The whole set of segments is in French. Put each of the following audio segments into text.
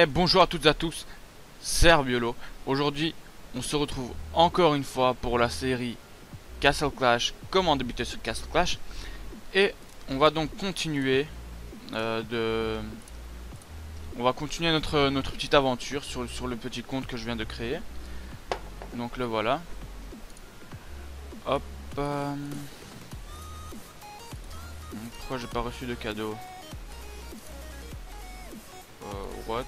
Et bonjour à toutes et à tous, c'est Herbiolo. Aujourd'hui, on se retrouve encore une fois pour la série Castle Clash, comment débuter sur Castle Clash. Et on va donc continuer On va continuer notre petite aventure sur le petit compte que je viens de créer. Donc le voilà. Hop. Pourquoi j'ai pas reçu de cadeau? What?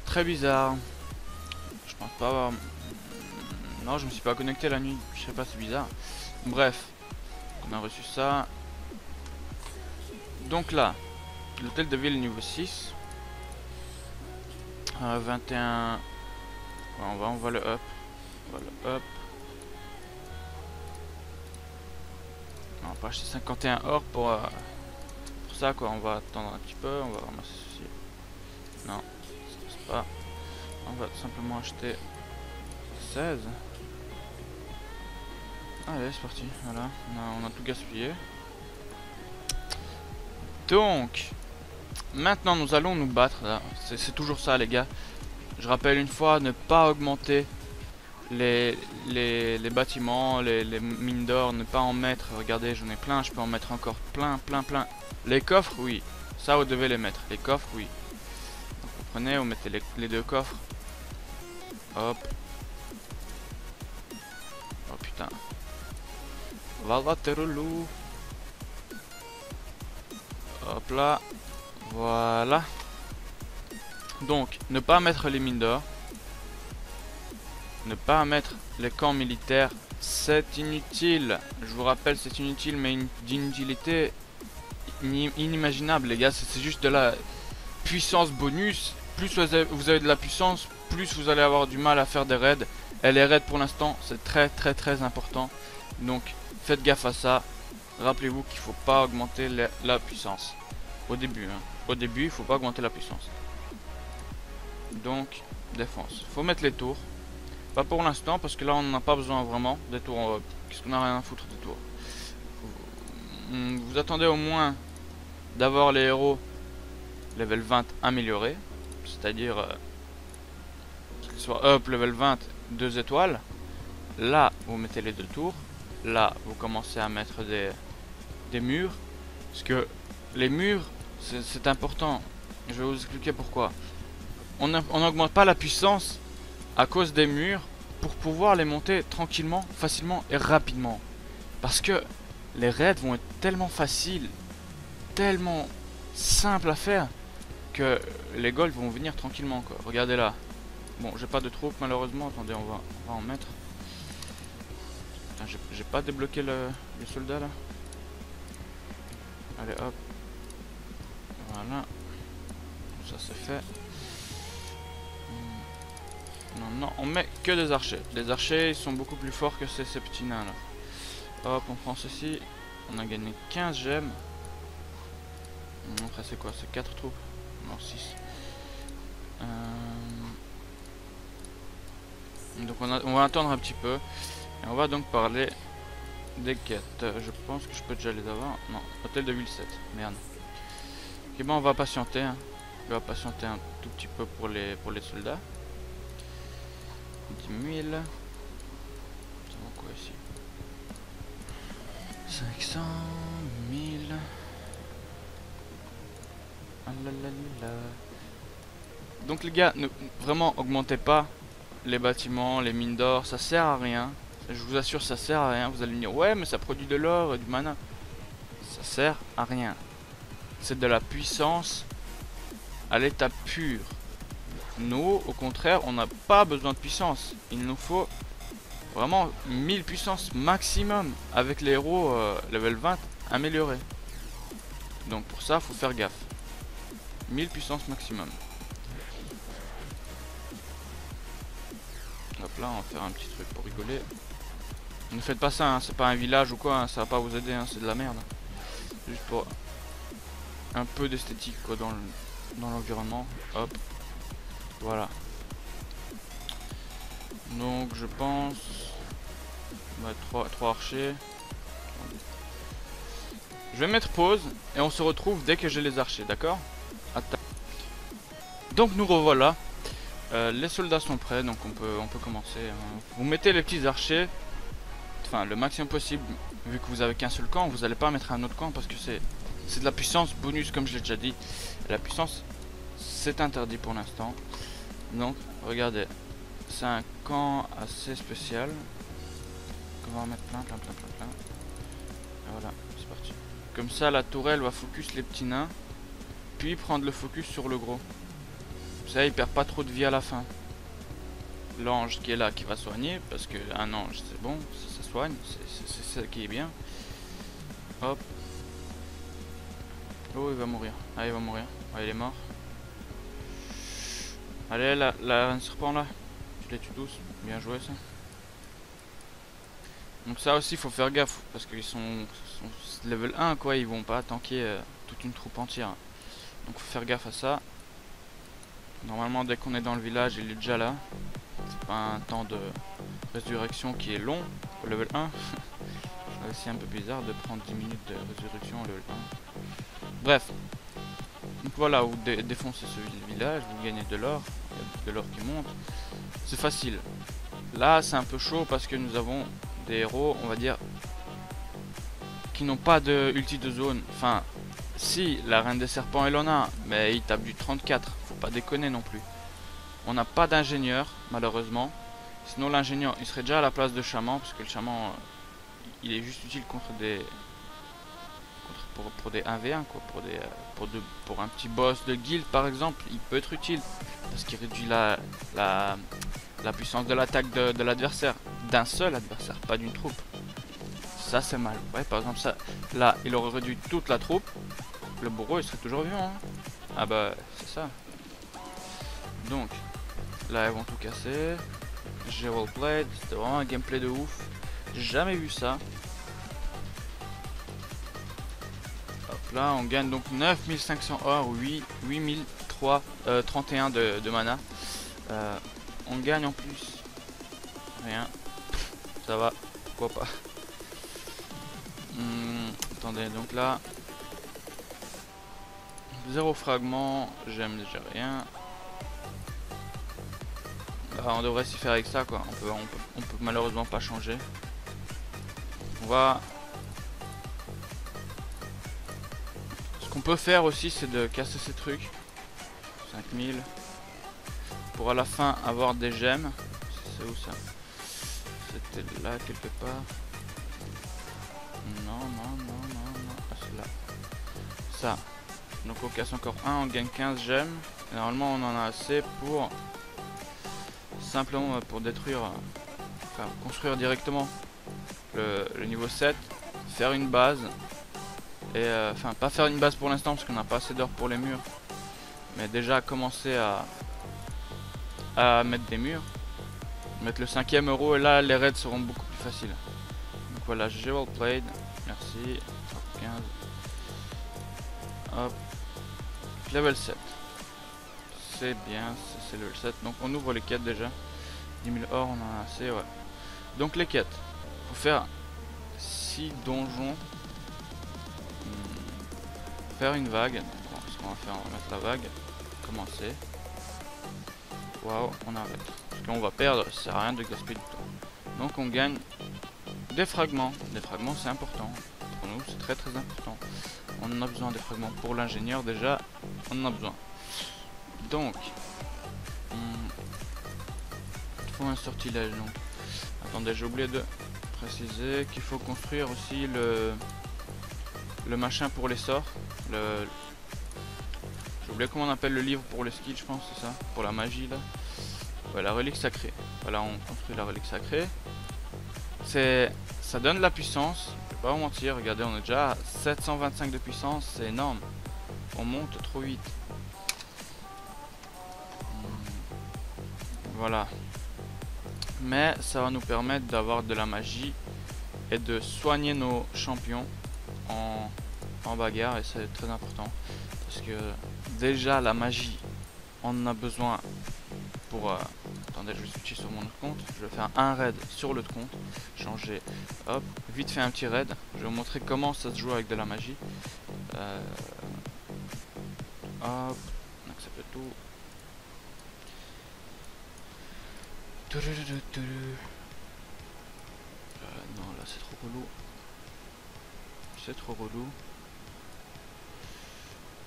Très bizarre. Je pense pas avoir... Non, je me suis pas connecté la nuit. Je sais pas, c'est bizarre. Bref, on a reçu ça. Donc là, l'hôtel de ville niveau 6. 21. Ouais, on va le up. On va le up. On va pas acheter 51 or pour ça quoi. On va attendre un petit peu. On va ramasser ceci. Non, c'est pas. On va simplement acheter 16. Allez, c'est parti. Voilà, on a tout gaspillé. Donc, maintenant nous allons nous battre. C'est toujours ça, les gars. Je rappelle une fois, ne pas augmenter les bâtiments, les mines d'or, ne pas en mettre. Regardez, j'en ai plein, je peux en mettre encore plein. Les coffres, oui. Ça, vous devez les mettre. Les coffres, oui. Donc, vous prenez, vous mettez les deux coffres. Hop. Oh putain. Voilà, t'es relou. Hop là. Voilà. Donc, ne pas mettre les mines d'or. Ne pas mettre les camps militaires. C'est inutile. Je vous rappelle, c'est inutile, mais d'une utilité inimaginable, les gars. C'est juste de la puissance bonus. Plus vous avez de la puissance, plus vous allez avoir du mal à faire des raids. Et les raids, pour l'instant, c'est très important. Donc, faites gaffe à ça. Rappelez-vous qu'il ne faut pas augmenter la puissance. Au début, hein. Au début, il ne faut pas augmenter la puissance. Donc, défense. Faut mettre les tours. Pas pour l'instant, parce que là, on n'en a pas besoin vraiment des tours. Qu'est-ce qu'on a rien à foutre des tours. Vous attendez au moins d'avoir les héros level 20 améliorés. C'est-à-dire qu'ils soient up level 20, 2 étoiles. Là, vous mettez les deux tours. Là, vous commencez à mettre des murs. Parce que les murs, c'est important. Je vais vous expliquer pourquoi. On n'augmente pas la puissance à cause des murs pour pouvoir les monter tranquillement, facilement et rapidement. Parce que les raids vont être tellement faciles, tellement simples à faire, que les golds vont venir tranquillement quoi. Regardez là. Bon, j'ai pas de troupes malheureusement. Attendez, on va en mettre. J'ai pas débloqué le soldat là. Allez hop. Voilà. Ça c'est fait. Non, on met que des archers. Les archers ils sont beaucoup plus forts que ces petits nains là. Hop, on prend ceci. On a gagné 15 gemmes. Après c'est quoi? C'est 4 troupes? Non, 6. Donc on va attendre un petit peu. Et on va donc parler des quêtes. Je pense que je peux déjà les avoir. Non, hôtel de ville 7. Merde. Ok, bon, on va patienter. Hein. On va patienter un tout petit peu pour les soldats. 10 000. Ça va quoi ici? 500 000. Ah là là là. Donc les gars, ne vraiment augmentez pas les bâtiments, les mines d'or, ça sert à rien. Je vous assure, ça sert à rien. Vous allez me dire, ouais, mais ça produit de l'or et du mana. Ça sert à rien. C'est de la puissance à l'état pur. Nous, au contraire, on n'a pas besoin de puissance. Il nous faut vraiment 1000 puissance maximum avec les héros level 20 améliorés. Donc pour ça, faut faire gaffe. 1000 puissance maximum. Hop là, on va faire un petit truc pour rigoler. Ne faites pas ça, hein, c'est pas un village ou quoi, hein, ça va pas vous aider, hein, c'est de la merde. Juste pour un peu d'esthétique quoi dans l'environnement. Hop. Voilà. Donc je pense... Ouais, 3 archers. Je vais mettre pause et on se retrouve dès que j'ai les archers, d'accord? Donc nous revoilà. Les soldats sont prêts, donc on peut commencer. Vous mettez les petits archers, enfin le maximum possible, vu que vous avez qu'un seul camp. Vous n'allez pas mettre un autre camp parce que c'est de la puissance bonus, comme je l'ai déjà dit. La puissance, c'est interdit pour l'instant. Donc regardez, c'est un camp assez spécial. On va en mettre plein. Et voilà, c'est parti. Comme ça, la tourelle va focus les petits nains, puis prendre le focus sur le gros. Ça, il perd pas trop de vie à la fin. L'ange qui est là, qui va soigner, parce que un ange, c'est bon, ça soigne, c'est ça qui est bien. Hop. Oh, il va mourir. Ah, il va mourir. Ah, il est mort. Allez, la reine serpent là. Tu les tues tous. Bien joué ça. Donc ça aussi, faut faire gaffe, parce qu'ils sont level 1 quoi, ils vont pas tanker toute une troupe entière. Donc faut faire gaffe à ça. Normalement dès qu'on est dans le village, il est déjà là. C'est pas un temps de résurrection qui est long au level 1. C'est aussi un peu bizarre de prendre 10 minutes de résurrection au level 1. Bref. Donc voilà, vous défoncez ce village, vous gagnez de l'or. Il y a de l'or qui monte. C'est facile. Là c'est un peu chaud parce que nous avons des héros, on va dire, qui n'ont pas de ulti de zone. Enfin, si, la reine des serpents elle en a, mais il tape du 34, faut pas déconner non plus. On n'a pas d'ingénieur, malheureusement. Sinon l'ingénieur, il serait déjà à la place de chaman, parce que le chaman, il est juste utile contre des... Pour des 1v1, quoi, pour un petit boss de guild par exemple, il peut être utile, parce qu'il réduit la puissance de l'attaque de l'adversaire, d'un seul adversaire, pas d'une troupe. Ça c'est mal. Ouais, par exemple ça, là il aurait réduit toute la troupe, le bourreau il serait toujours vivant. Hein. Ah bah c'est ça. Donc là ils vont tout casser. J'ai roleplayed, c'était vraiment un gameplay de ouf. J'ai jamais vu ça. Hop là on gagne donc 9500 or, 8031 de mana. On gagne en plus rien, ça va, pourquoi pas. Attendez, donc là 0 fragment, j'aime déjà rien. Bah, on devrait s'y faire avec ça quoi, on peut malheureusement pas changer. On va... Ce qu'on peut faire aussi c'est de casser ces trucs. 5000 pour à la fin avoir des gemmes. C'est où ça? C'était là quelque part. Non. Ah, c'est là. Ça. Donc on casse encore un, on gagne 15 gemmes. Et normalement on en a assez pour... Simplement pour détruire... Enfin construire directement le niveau 7. Faire une base. Et enfin pas faire une base pour l'instant parce qu'on n'a pas assez d'or pour les murs. Mais déjà commencer à mettre des murs. Mettre le 5e euro et là les raids seront beaucoup plus faciles. Donc voilà, j'ai well played. Merci. Hop, 15. Hop. Level 7. C'est bien, c'est level 7. Donc on ouvre les quêtes déjà. 10 000 or, on en a assez, ouais. Donc les quêtes. Faut faire 6 donjons. Faire une vague. Donc, ce qu'on va faire, on va mettre la vague. Commencer. Waouh, on arrête. Parce qu'on va perdre, ça sert à rien de gaspiller du temps. Donc on gagne des fragments. Des fragments c'est important. Pour nous c'est très important. On en a besoin des fragments pour l'ingénieur déjà. On en a besoin. Donc il faut un sortilège donc. Attendez, j'ai oublié de préciser qu'il faut construire aussi le machin pour les sorts. J'ai oublié comment on appelle le livre pour les skills, je pense, c'est ça, pour la magie là. Ouais, la relique sacrée. Voilà, on construit la relique sacrée. Ça donne de la puissance. Je vais pas vous mentir, regardez, on est déjà à 725 de puissance, c'est énorme. On monte trop vite. Voilà. Mais ça va nous permettre d'avoir de la magie et de soigner nos champions en bagarre, et c'est très important. Parce que déjà la magie, on en a besoin pour... attendez, je vais switcher sur mon autre compte. Je vais faire un raid sur l'autre compte. Changer. Hop, vite fait un petit raid. Je vais vous montrer comment ça se joue avec de la magie. Hop, on accepte tout. Non, là c'est trop relou. C'est trop relou.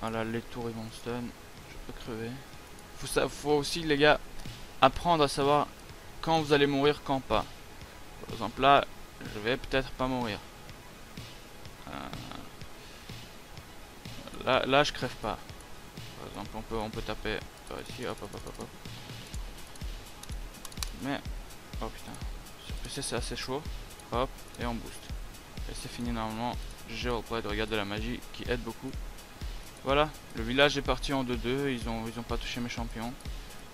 Ah là, les tours ils vont stun. Je peux crever. Faut aussi, les gars, apprendre à savoir quand vous allez mourir, quand pas. Par exemple, là, je vais peut-être pas mourir. Là, je crève pas. Par exemple, on peut taper par ici, hop, hop, hop, hop, hop. Mais, oh putain, sur PC c'est assez chaud. Hop, et on boost. Et c'est fini normalement. J'ai replay de regarder la magie qui aide beaucoup. Voilà, le village est parti en 2-2. Ils ont pas touché mes champions.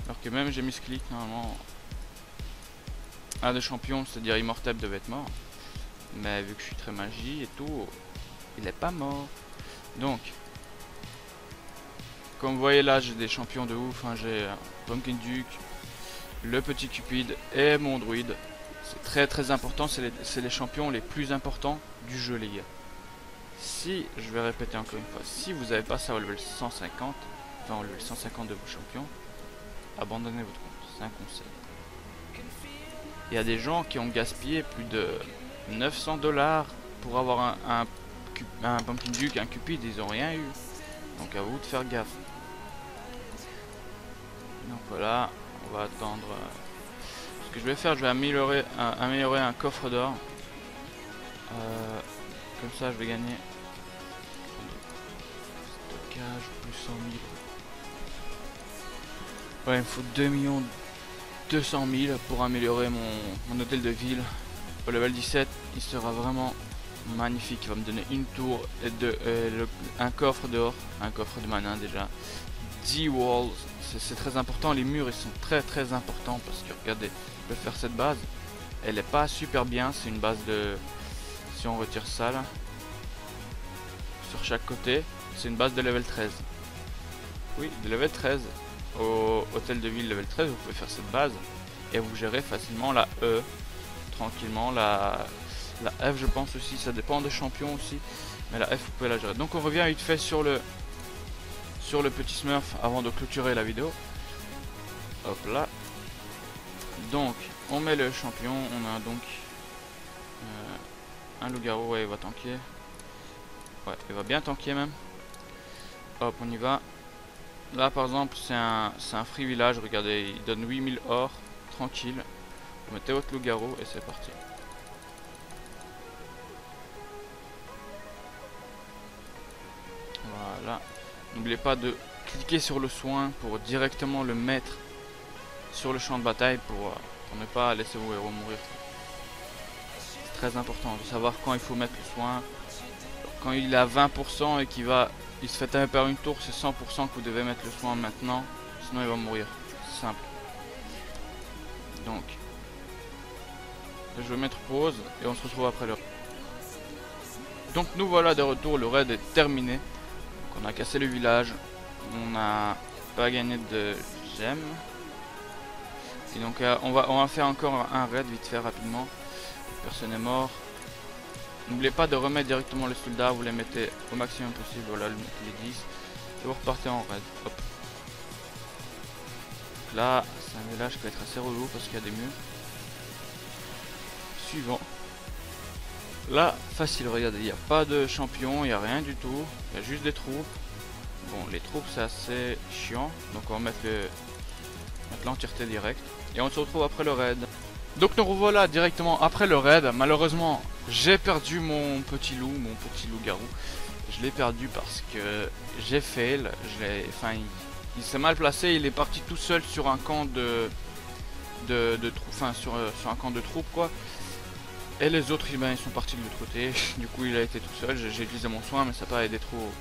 Alors que même j'ai mis ce clic normalement. Un des champions, c'est-à-dire Immortep, devait être mort. Mais vu que je suis très magie et tout, il est pas mort. Donc, comme vous voyez là, j'ai des champions de ouf. Hein. J'ai Pumpkin Duke, le petit Cupid et mon druide. C'est très très important, c'est les champions les plus importants du jeu, les gars. Si, je vais répéter encore une fois, si vous n'avez pas ça au level 150, enfin au level 150 de vos champions, abandonnez votre compte, c'est un conseil. Il y a des gens qui ont gaspillé plus de 900 $ pour avoir un Pumpkin Duke, un Cupid, ils n'ont rien eu. Donc à vous de faire gaffe. Donc voilà, on va attendre. Ce que je vais faire, je vais améliorer un coffre d'or. Comme ça, je vais gagner. Stockage plus 100 000. Ouais, il me faut 2 200 000 pour améliorer mon hôtel de ville. Au level 17, il sera vraiment magnifique. Il va me donner une tour et un coffre d'or, un coffre de mana déjà. 10 walls, c'est très important. Les murs, ils sont très très importants parce que regardez, je vais faire cette base. Elle est pas super bien, c'est une base de... Si on retire ça là, sur chaque côté, c'est une base de level 13. Oui, de level 13. Au hôtel de ville level 13, vous pouvez faire cette base et vous gérez facilement la E, tranquillement, la F je pense aussi, ça dépend des champions aussi, mais la F vous pouvez la gérer. Donc on revient vite fait sur le petit Smurf avant de clôturer la vidéo. Hop là. Donc on met le champion, on a donc un loup-garou, ouais il va tanker. Ouais, il va bien tanker même. Hop, on y va. Là par exemple c'est un free village, regardez, il donne 8000 or, tranquille. Vous mettez votre loup-garou et c'est parti. Voilà. N'oubliez pas de cliquer sur le soin pour directement le mettre sur le champ de bataille pour ne pas laisser vos héros mourir. C'est très important de savoir quand il faut mettre le soin. Quand il est à 20% et il se fait taper par une tour, c'est 100% que vous devez mettre le soin maintenant, sinon il va mourir. C'est simple. Donc, je vais mettre pause et on se retrouve après le. Donc nous voilà de retour, le raid est terminé. Donc, on a cassé le village, on n'a pas gagné de gemmes. Et donc on va faire encore un raid vite fait rapidement. Personne n'est mort. N'oubliez pas de remettre directement les soldats, vous les mettez au maximum possible, voilà les 10. Et vous repartez en raid. Hop. Là, c'est un village qui va être assez relou parce qu'il y a des murs. Suivant. Là, facile, regardez, il n'y a pas de champion, il n'y a rien du tout. Il y a juste des troupes. Bon, les troupes c'est assez chiant, donc on va mettre l'entièreté direct. Et on se retrouve après le raid. Donc nous revoilà directement après le raid. Malheureusement, j'ai perdu mon petit loup-garou. Je l'ai perdu parce que j'ai fail. Il s'est mal placé. Il est parti tout seul sur un camp sur un camp de troupes quoi. Et les autres, ils sont partis de l'autre côté. Du coup, il a été tout seul. J'ai utilisé mon soin, mais ça n'a pas aidé trop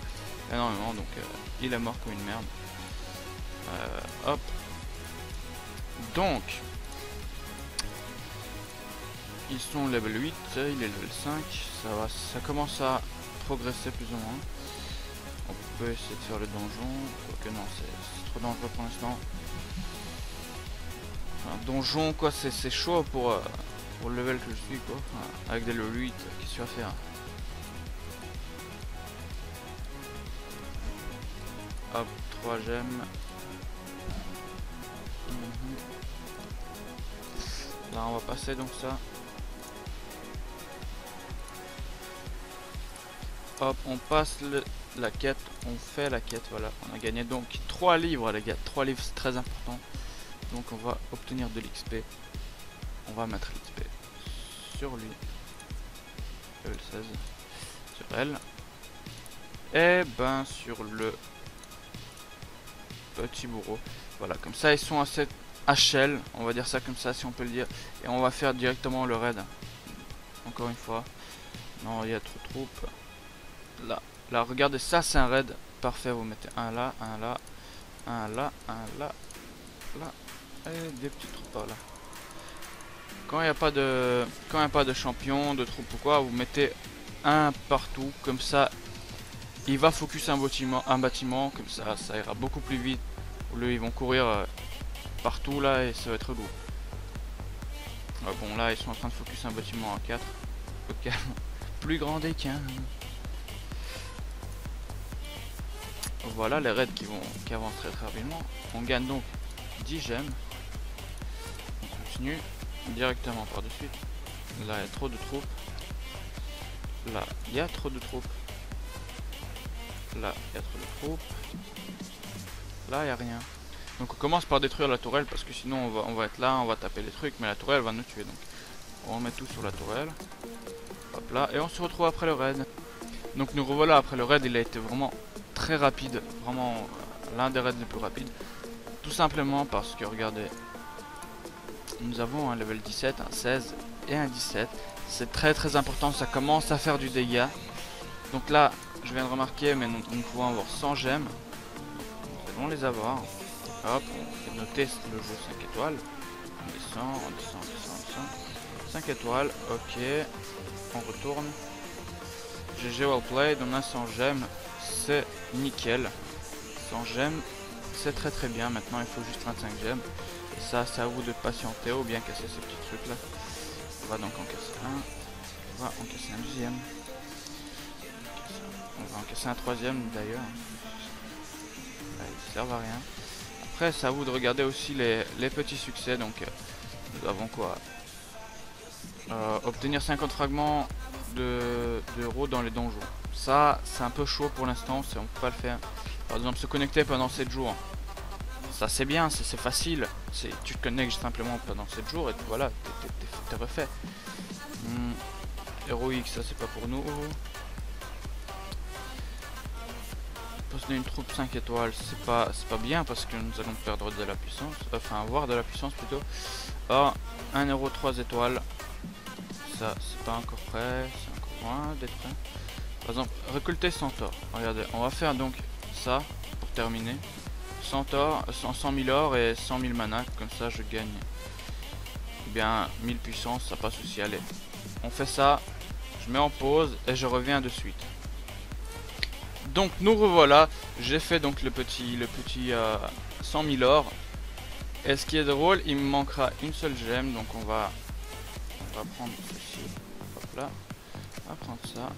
énormément. Donc, il est mort comme une merde. Hop. Donc, ils sont level 8, il est level 5, ça commence à progresser plus ou moins. On peut essayer de faire le donjon, quoique non, c'est trop dangereux pour l'instant. Un donjon quoi, c'est chaud pour le level que je suis quoi, avec des level 8, qu'est-ce que tu vas faire? Hop, 3 gemmes. Là on va passer donc ça. Hop, on passe la quête, on fait la quête, voilà. On a gagné donc 3 livres les gars, 3 livres c'est très important. Donc on va obtenir de l'XP. On va mettre l'XP sur lui. Level 16. Sur elle. Et ben sur le petit bourreau. Voilà, comme ça ils sont à cette HL, on va dire ça comme ça si on peut le dire. Et on va faire directement le raid. Encore une fois. Non, il y a trop de troupes. Là, regardez, ça c'est un raid parfait. Vous mettez un là, un là, un là, un là, là. Et des petits troupes par là. Quand il n'y a pas de champion, de troupe ou quoi, vous mettez un partout, comme ça il va focus un bâtiment, comme ça ça ira beaucoup plus vite. Au lieu ils vont courir partout là et ça va être lourd. Bon là ils sont en train de focus un bâtiment à 4. Ok. Plus grand des qu'un. Voilà les raids qui avancent très rapidement. On gagne donc 10 gemmes. On continue directement par de suite. Là il y a trop de troupes. Là il y a trop de troupes. Là il y a trop de troupes. Là il n'y a rien. Donc on commence par détruire la tourelle parce que sinon on va être là, on va taper les trucs, mais la tourelle va nous tuer. Donc on met tout sur la tourelle. Hop là, et on se retrouve après le raid. Donc nous revoilà après le raid, il a été vraiment très rapide, vraiment l'un des raids les plus rapides. Tout simplement parce que regardez, nous avons un level 17, un 16 et un 17. C'est très important, ça commence à faire du dégât. Donc là, je viens de remarquer, mais nous pouvons avoir 100 gemmes. Nous allons les avoir. Hop, on fait noter le jeu 5 étoiles. On descend, on descend, on descend. 5 étoiles, ok. On retourne. GG well played, on a 100 gemmes. C'est nickel. 100 gemmes, c'est très bien. Maintenant, il faut juste 25 gemmes. Et ça, c'est à vous de patienter ou bien casser ces petits trucs là. On va donc en casser un. On va en casser un deuxième. On va en casser un troisième d'ailleurs. Ils servent à rien. Après, c'est à vous de regarder aussi les petits succès. Donc, nous avons quoi, obtenir 50 fragments d'euros dans les donjons. Ça, c'est un peu chaud pour l'instant. On peut pas le faire. Par exemple, se connecter pendant 7 jours. Ça, c'est bien, c'est facile. Tu te connectes simplement pendant 7 jours et puis voilà, t'es refait. Héroïque, ça, c'est pas pour nous. Poser une troupe 5 étoiles, c'est pas bien parce que nous allons perdre de la puissance, enfin avoir de la puissance plutôt. Ah, 1 euro 3 étoiles, ça c'est pas encore prêt, c'est encore loin d'être prêt. Par exemple, récolter Centaure, regardez, on va faire donc ça pour terminer. Centaure, 100 000 or et 100 000 mana, comme ça je gagne. Eh bien 1000 puissance, ça pas souci, allez. On fait ça, je mets en pause et je reviens de suite. Donc nous revoilà, j'ai fait donc le petit 100 000 or. Et ce qui est drôle, il me manquera une seule gemme, donc on va prendre ceci, hop là, on va prendre ça,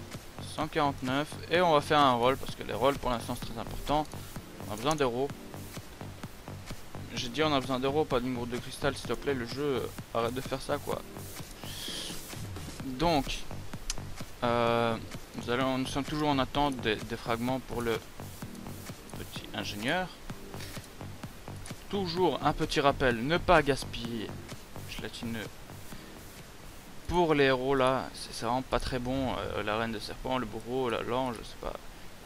149, et on va faire un roll, parce que les rolls pour l'instant c'est très important, on a besoin d'euros. J'ai dit on a besoin d'euros, pas d'une gourde de cristal, s'il te plaît, le jeu, arrête de faire ça quoi. Donc, nous sommes toujours en attente des fragments pour le petit ingénieur. Toujours un petit rappel, ne pas gaspiller gelatineux pour les héros là, c'est vraiment pas très bon. La reine de serpent, le bourreau, l'ange, c'est pas...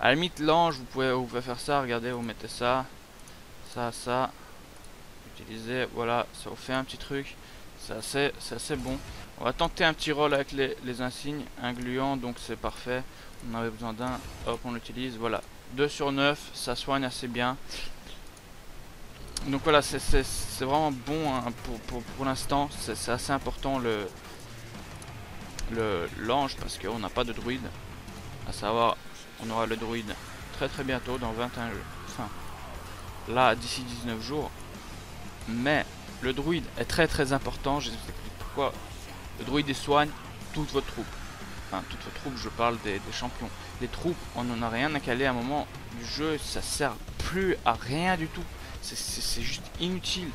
À la limite l'ange, vous pouvez faire ça, regardez, vous mettez ça, ça, utilisez, voilà, ça vous fait un petit truc, c'est assez bon. On va tenter un petit rôle avec les insignes, un gluant, donc c'est parfait. On avait besoin d'un, hop, on l'utilise, voilà. 2 sur 9, ça soigne assez bien. Donc voilà, c'est vraiment bon hein, pour l'instant, c'est assez important l'ange parce qu'on n'a pas de druide. À savoir, on aura le druide très bientôt, dans 21 jours. Enfin, là, d'ici 19 jours. Mais le druide est très important, je vous explique pourquoi. Le druide il soigne toute votre troupe. Enfin, toute votre troupe, je parle des champions. Les troupes, on n'en a rien à caler à un moment du jeu, ça sert plus à rien du tout. C'est juste inutile.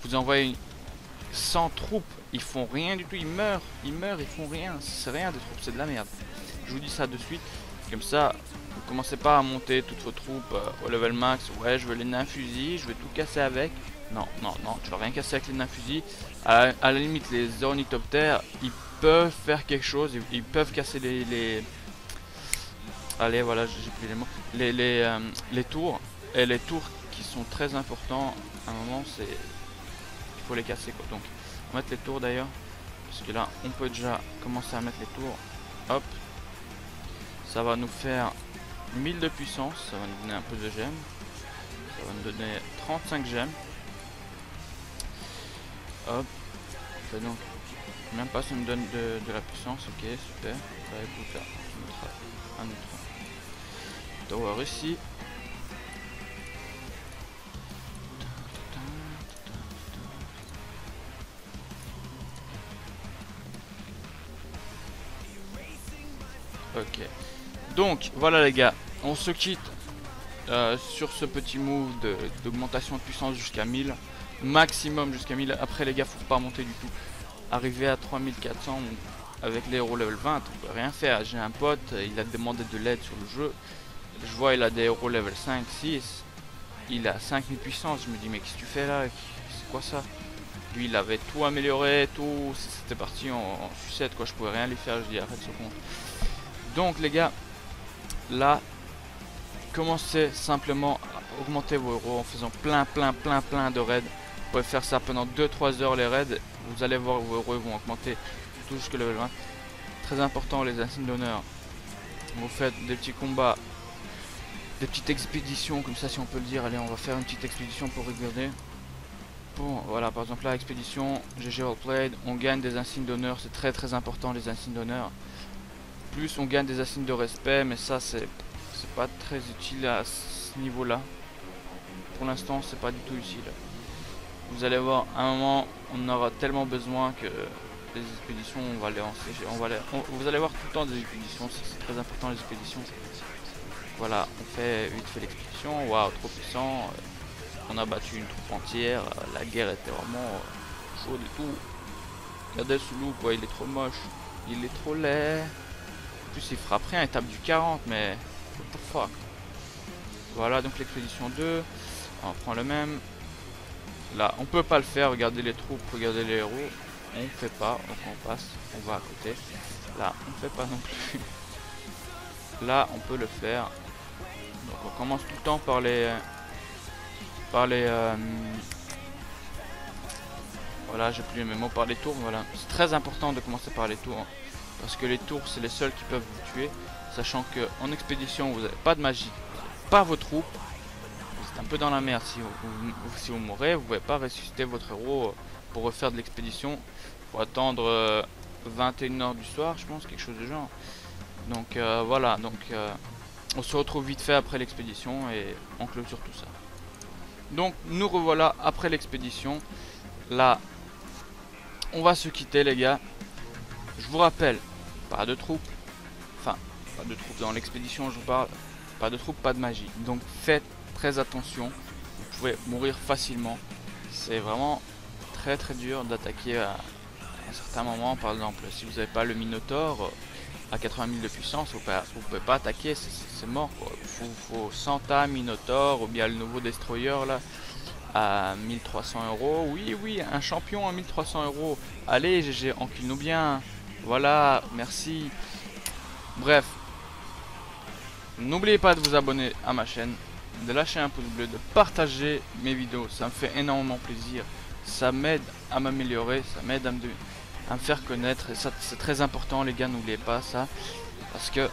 Vous envoyez 100 troupes ils font rien du tout, ils meurent, ils font rien, c'est rien des troupes, c'est de la merde. Je vous dis ça de suite, comme ça, vous commencez pas à monter toutes vos troupes au level max. Ouais, je veux les nains fusils, je vais tout casser avec. Non, non, non, tu vas rien casser avec les nains fusils. À la limite, les ornithoptères, ils peuvent faire quelque chose, ils peuvent casser les... Allez, voilà, j'ai plus les mots. Les tours, et les tours qui sont très importants, à un moment, c'est... Il faut les casser, quoi. Donc, on va mettre les tours d'ailleurs, parce que là, on peut déjà commencer à mettre les tours. Hop. Ça va nous faire 1000 de puissance, ça va nous donner un peu de gemmes. Ça va nous donner 35 gemmes. Hop. Et donc, même pas ça me donne de la puissance, ok, super. Bah écoute, là, on mettra un autre tower ici. Ok. Donc, voilà les gars, on se quitte sur ce petit move d'augmentation de puissance jusqu'à 1000. Maximum jusqu'à 1000. Après les gars, faut pas monter du tout. Arriver à 3400 avec les héros level 20, on peut rien faire. J'ai un pote, il a demandé de l'aide sur le jeu. Je vois il a des héros level 5, 6. Il a 5000 puissance. Je me dis mais qu'est-ce que tu fais là? C'est quoi ça? Lui il avait tout amélioré, tout. C'était parti en sucette quoi. Je pouvais rien lui faire. Je dis arrête ce compte. Donc les gars, là, commencez simplement à augmenter vos héros en faisant plein de raids. Vous pouvez faire ça pendant 2-3 heures les raids. Vous allez voir vos héros vont augmenter tout jusqu'au level 20. Très important les insignes d'honneur. Vous faites des petits combats, des petites expéditions comme ça si on peut le dire. Allez, on va faire une petite expédition pour regarder. Bon, voilà, par exemple là, expédition, GG All Played, on gagne des insignes d'honneur. C'est très important les insignes d'honneur. Plus on gagne des insignes de respect, mais ça c'est pas très utile à ce niveau là. Pour l'instant c'est pas du tout utile. Vous allez voir, à un moment on aura tellement besoin que les expéditions on va les vous allez voir tout le temps des expéditions, c'est très important les expéditions. Voilà, on fait vite fait l'expédition, waouh trop puissant, on a battu une troupe entière, la guerre était vraiment chaude et tout. Regardez ce loup quoi, il est trop moche, il est trop laid. En plus il frappe rien, il tape du 40 mais what the fuck. Voilà donc l'expédition 2. On prend le même. Là on peut pas le faire, regardez les troupes, regardez les héros. On fait pas, donc on passe, on va à côté. Là on fait pas non plus. Là on peut le faire. Donc on commence tout le temps par les voilà, j'ai plus les mots, par les tours. Voilà, c'est très important de commencer par les tours hein, parce que les tours c'est les seuls qui peuvent vous tuer, sachant que en expédition vous n'avez pas de magie, pas vos troupes, c'est un peu dans la merde. Si vous mourrez, vous pouvez pas ressusciter votre héros pour refaire de l'expédition. Faut attendre 21h du soir, je pense, quelque chose du genre. Donc voilà, donc on se retrouve vite fait après l'expédition et on clôture tout ça. Donc nous revoilà après l'expédition. Là on va se quitter les gars. Je vous rappelle, pas de troupes, enfin pas de troupes dans l'expédition, je vous parle, pas de troupes, pas de magie. Donc faites très attention, vous pouvez mourir facilement. C'est vraiment très dur d'attaquer à un certain moment. Par exemple si vous n'avez pas le Minotaure à 80 000 de puissance, vous pouvez pas attaquer, c'est mort quoi. Faut Santa, Minotaure ou bien le nouveau Destroyer là à 1300 €. Oui, un champion à 1300 €. Allez GG, encule-nous bien. Voilà, merci. Bref, n'oubliez pas de vous abonner à ma chaîne, de lâcher un pouce bleu, de partager mes vidéos, ça me fait énormément plaisir. Ça m'aide à m'améliorer, ça m'aide à me faire connaître. Et ça c'est très important les gars, n'oubliez pas ça. Parce que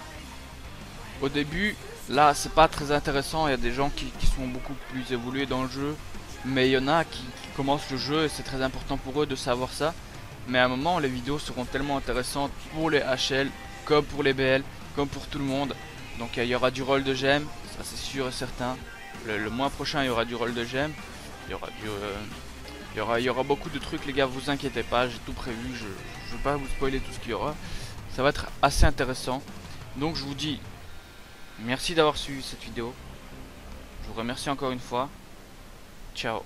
au début, là c'est pas très intéressant, il y a des gens qui sont beaucoup plus évolués dans le jeu. Mais il y en a qui commencent le jeu et c'est très important pour eux de savoir ça. Mais à un moment, les vidéos seront tellement intéressantes pour les HL, comme pour les BL, comme pour tout le monde. Donc il y aura du rôle de gemmes, ça c'est sûr et certain. Le mois prochain, il y aura du rôle de gemmes. Il y aura beaucoup de trucs les gars, vous inquiétez pas, j'ai tout prévu. Je ne vais pas vous spoiler tout ce qu'il y aura. Ça va être assez intéressant. Donc je vous dis merci d'avoir suivi cette vidéo. Je vous remercie encore une fois. Ciao.